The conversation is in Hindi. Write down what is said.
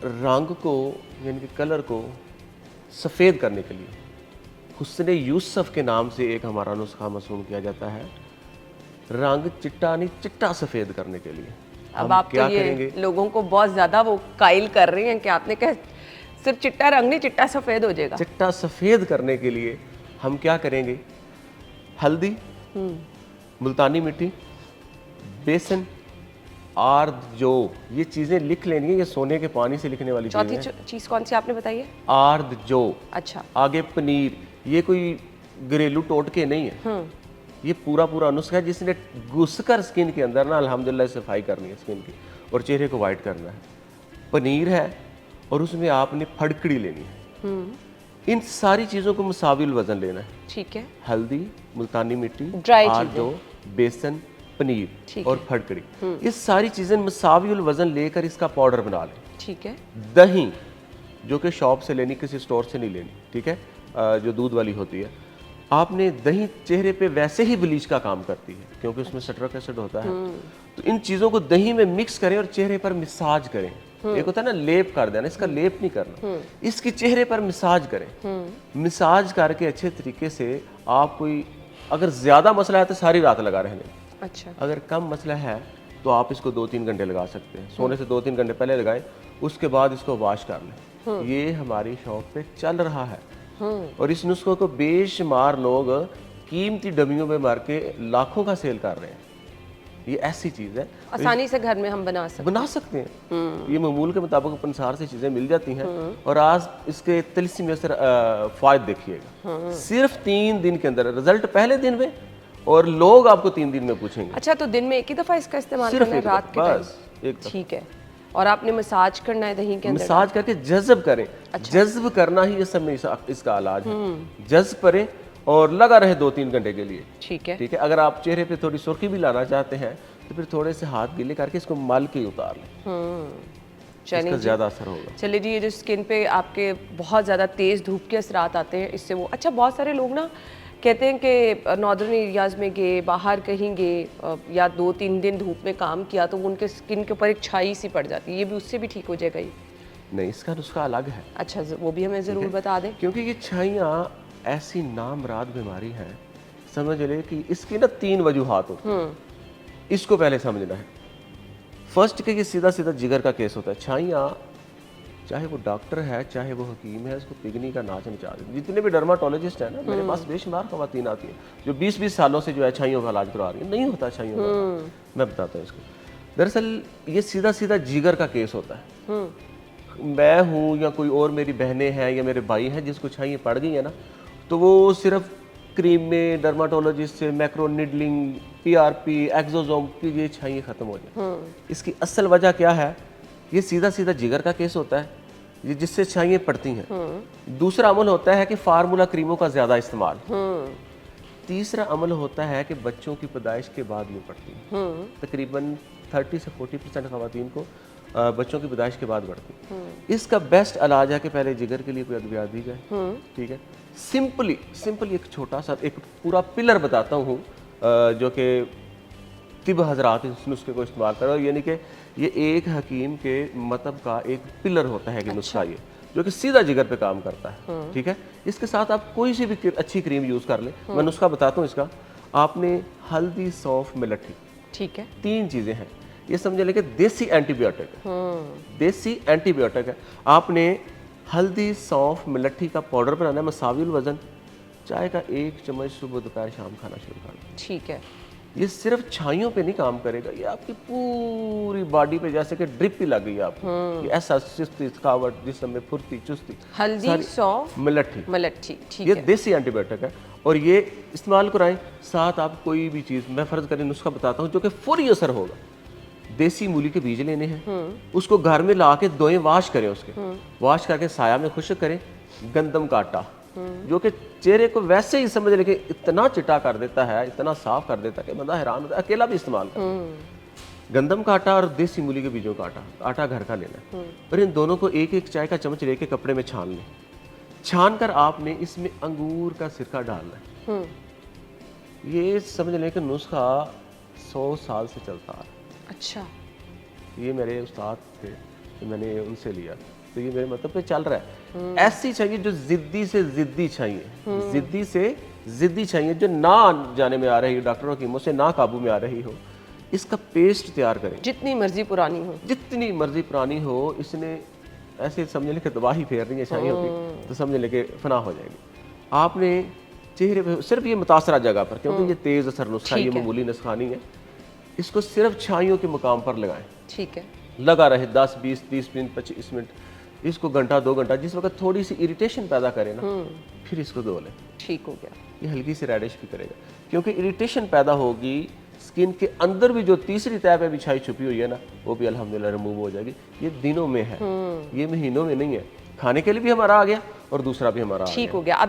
रंग को यानी कि कलर को सफ़ेद करने के लिए हुस्न यूसुफ के नाम से एक हमारा नुस्खा मसूम किया जाता है, रंग चिट्टा नहीं चिट्टा सफ़ेद करने के लिए। अब आप क्या तो ये करेंगे? लोगों को बहुत ज्यादा वो कायल कर रहे हैं कि आपने कहा सिर्फ चिट्टा रंग नहीं, चिट्टा सफेद हो जाएगा। चिट्टा सफ़ेद करने के लिए हम क्या करेंगे? हल्दी, मुल्तानी मिट्टी, बेसन, आर्द जो, ये चीज़ें लिख लेनी है, ये सोने के पानी से लिखने वाली चौथी चीज़ें हैं। चीज कौन सी आपने बताई है? आर्द जो, अच्छा। आगे पनीर, ये कोई घरेलू टोटके नहीं है, ये पूरा पूरा नुस्खा है जिसने घुसकर स्किन के अंदर ना अल्हम्दुलिल्लाह सफाई करनी है स्किन की और चेहरे को वाइट करना है। पनीर है और उसमें आपने फड़कड़ी लेनी है। इन सारी चीज़ों को मुसाविल वजन लेना है। ठीक है। हल्दी, मुल्तानी मिट्टी, ड्राई आर्दो, बेसन, पनीर ठीक और फड़कड़ी, ये सारी चीज़ें मुसाविल वजन लेकर इसका पाउडर बना लें। ठीक है। दही जो कि शॉप से लेनी, किसी स्टोर से नहीं लेनी, ठीक है, जो दूध वाली होती है। आपने दही चेहरे पे वैसे ही ब्लीच का काम करती है क्योंकि उसमें सिट्रिक एसिड होता है। तो इन चीज़ों को दही में मिक्स करें और चेहरे पर मिसाज करें। एक होता है ना लेप कर देना, इसका लेप नहीं करना, इसकी चेहरे पर मिसाज करें। मिसाज करके अच्छे तरीके से आप कोई, अगर ज़्यादा मसला है तो सारी रात लगा रहने, अच्छा। अगर कम मसला है तो आप इसको 2-3 घंटे लगा सकते हैं। सोने से 2-3 घंटे पहले लगाएं, उसके बाद इसको वॉश कर लें। ये हमारी शॉप पे चल रहा है और इस नुस्खे को बेशुमार लोग कीमती डब्बियों में मार के लाखों का सेल कर रहे हैं। ये ऐसी चीज़ है आसानी से घर में हम बना सकते हैं। ये मामूल के मुताबिक पंसार से चीज़ें मिल जाती हैं और आज इसके तिलस्मी में असर फ़ायदे देखिएगा। सिर्फ 3 दिन के अंदर रिजल्ट, पहले दिन में, और लोग आपको 3 दिन में पूछेंगे। अच्छा, तो दिन में एक ही दफ़ा इसका इस्तेमाल सिर्फ करना है, एक रात के टाइम? बस एक दफ़ा। ठीक है। और आपने मसाज करना है दही के अंदर? मसाज करके जज्ब करें। जज्ब करना ही इस समय इसका इलाज है। जज्ब करें और लगा रहे 2-3 घंटे के लिए। ठीक है। ठीक है। अगर आप चेहरे पे थोड़ी सुर्खी भी लाना चाहते हैं तो फिर थोड़े से हाथ गीले करके इसको मल के उतार लें, इसका ज़्यादा असर होगा। चलिए जी, ये जो स्किन पे आपके बहुत ज़्यादा तेज़ धूप के असरात आते हैं, इससे वो, अच्छा, बहुत सारे लोग ना कहते हैं कि नॉर्दर्न एरियाज़ में गए, बाहर कहीं गए या 2-3 दिन धूप में काम किया तो उनके स्किन के ऊपर एक छाई सी पड़ जाती है, ये भी उससे भी ठीक हो जाएगा ये? नहीं, इसका नुस्खा अलग है। अच्छा, वो भी हमें ज़रूर बता दें। क्योंकि ये छाइयाँ ऐसी नामराद बीमारी है, समझ ले कि इसकी ना 3 वजूहात होती हैं। इसको पहले समझना है। फर्स्ट कि ये सीधा सीधा जिगर का केस होता है। छाइयाँ, चाहे वो डॉक्टर है चाहे वो हकीम है, इसको पिगनी का नाच नचा देते। जितने भी डर्माटोलॉजिस्ट हैं ना, मेरे पास बेशुमार ख़वातीन आती हैं जो 20-20 सालों से जो है छाइयों का इलाज करवा रही है। नहीं होता छाइयों का, मैं बताता हूँ इसको। दरअसल ये सीधा सीधा जिगर का केस होता है। मैं हूँ या कोई और मेरी बहनें हैं या मेरे भाई हैं जिसको छाइयाँ पड़ गई है ना, तो वो सिर्फ क्रीम में, डर्माटोलॉजिस्ट से मैक्रो निडलिंग, PRP, एक्सोसोम की ये छाइयाँ ख़त्म हो जाए। इसकी असल वजह क्या है? ये सीधा सीधा जिगर का केस होता है, ये जिससे छाइयाँ पड़ती हैं। दूसरा अमल होता है कि फार्मूला क्रीमों का ज़्यादा इस्तेमाल। तीसरा अमल होता है कि बच्चों की पैदाइश के बाद ये पड़ती हैं। तकरीबन 30 से 40% ख़वातीन को बच्चों की पैदाइश के बाद बढ़ती है। इसका बेस्ट इलाज है कि पहले जिगर के लिए कोई अद्वियात दी जाए। ठीक है। सिंपली एक छोटा सा एक पूरा पिलर बताता हूँ जो कि तिब हजरात इस नुस्खे को इस्तेमाल करो, यानी कि ये एक हकीम के मतलब का एक पिलर होता है कि नुस्खा ये, जो कि सीधा जिगर पे काम करता है। ठीक है। इसके साथ आप कोई सी भी अच्छी क्रीम यूज़ कर लें। मैं नुस्खा बताता हूँ इसका। आपने हल्दी, सौंफ, मिलट्ठी, ठीक है, 3 चीज़ें हैं। ये समझ लें कि देसी एंटीबायोटिक है। देसी एंटीबायोटिक है। आपने हल्दी, सौंफ, मिलट्ठी का पाउडर बनाना है, मसाविल वज़न, चाय का 1 चम्मच सुबह दोपहर शाम खाना शुरू करना। ठीक है। ये सिर्फ छाइयों पे नहीं काम करेगा, ये आपकी पूरी बॉडी पे जैसे कि ड्रिप ही लग गई है आपको। ये ऐसा सुस्ती, थकावट, जिस्म में फुर्ती, चुस्ती, हल्दी, सौंफ, मिलट्ठी, ठीक ये है। देसी एंटीबायोटिक है और ये इस्तेमाल कराएं। साथ आप कोई भी चीज़, मैं फ़र्ज़ करें नुस्खा बताता हूँ जो कि फौरी असर होगा। देसी मूली के बीज लेने हैं, उसको घर में ला के धोएं, वाश करें, उसके वाश करके साया में खुश्क करें। गंदम का आटा जो कि चेहरे को वैसे ही समझ लेके इतना चिटा कर देता है, इतना साफ कर देता है कि बंदा हैरान होता है। अकेला भी इस्तेमाल कर। गंदम का आटा और देसी मूली के बीजों का आटा घर का लेना है और इन दोनों को 1-1 चाय का चम्मच लेके कपड़े में छान लें। छान कर आपने इसमें अंगूर का सिरका डालना है। ये समझ लें कि नुस्खा 100 साल से चलता आ रहा है। अच्छा। ये मेरे उस्ताद थे तो मैंने उनसे लिया, तो ये मेरे मतलब पे चल रहा है। ऐसी चाहिए जो जिद्दी से जिद्दी चाहिए, जिद्दी से जिद्दी चाहिए, जो ना जाने में आ रही हो, डॉक्टरों की मुझसे ना काबू में आ रही हो। इसका पेस्ट तैयार करें, जितनी मर्जी पुरानी हो, जितनी मर्जी पुरानी हो, इसने ऐसे समझ ले कि तबाही फेरनी है छाइयों की, तो समझ ले कि फना हो जाएगी। आपने चेहरे पे सिर्फ ये मुतासरा जगह पर, क्योंकि ये तेज़ असर नुस्खा, ये मामूली नुस्खा नहीं है, इसको सिर्फ छाइयों के मुकाम पर लगाएं। ठीक है, लगा रहे 10, 20, 30 मिनट, 25 मिनट, इसको घंटा 2 घंटा, जिस वक्त थोड़ी सी इरिटेशन पैदा करे ना, फिर इसको धो लें। ठीक हो गया। ये हल्की सी रेडिश भी करेगा, क्योंकि इरिटेशन पैदा होगी स्किन के अंदर भी, जो तीसरी तह पे भी छाई छुपी हुई है ना, वो भी अल्हम्दुलिल्लाह रिमूव हो जाएगी। ये दिनों में है, ये महीनों में नहीं है। खाने के लिए भी हमारा आ गया और दूसरा भी हमारा आ गया। ठीक हो गया।